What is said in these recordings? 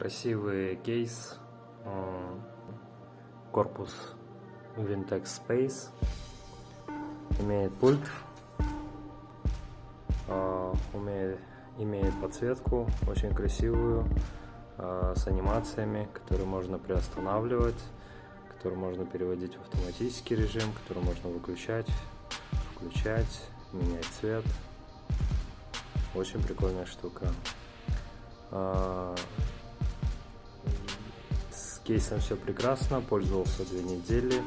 Красивый кейс, корпус Vintex Space, имеет пульт, имеет подсветку очень красивую, с анимациями, которые можно приостанавливать, которые можно переводить в автоматический режим, который можно выключать, включать, менять цвет. Очень прикольная штука. С кейсом все прекрасно, пользовался 2 недели,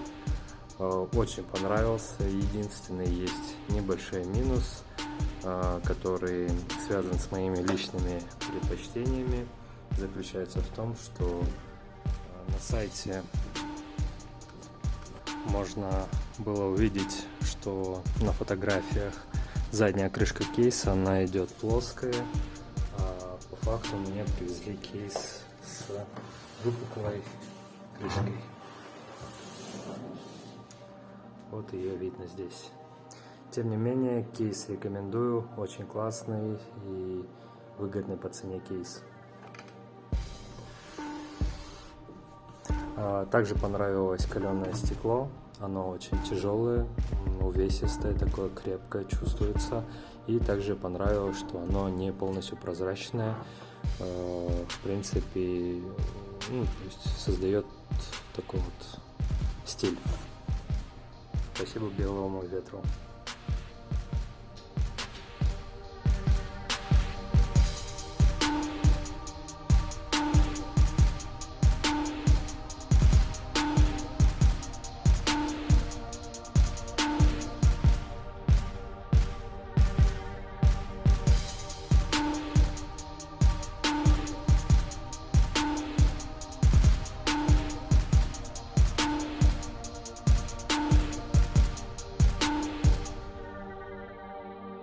очень понравился. Единственный есть небольшой минус, который связан с моими личными предпочтениями, заключается в том, что на сайте можно было увидеть, что на фотографиях задняя крышка кейса, она идет плоская, а по факту мне привезли кейс с выпуклой крышкой. Вот ее видно здесь. Тем не менее, кейс рекомендую, очень классный и выгодный по цене кейс. Также понравилось каленое стекло, оно очень тяжелое, увесистое, такое крепкое чувствуется. И также понравилось, что оно не полностью прозрачное, в принципе, то есть создает такой вот стиль. Спасибо белому ветру.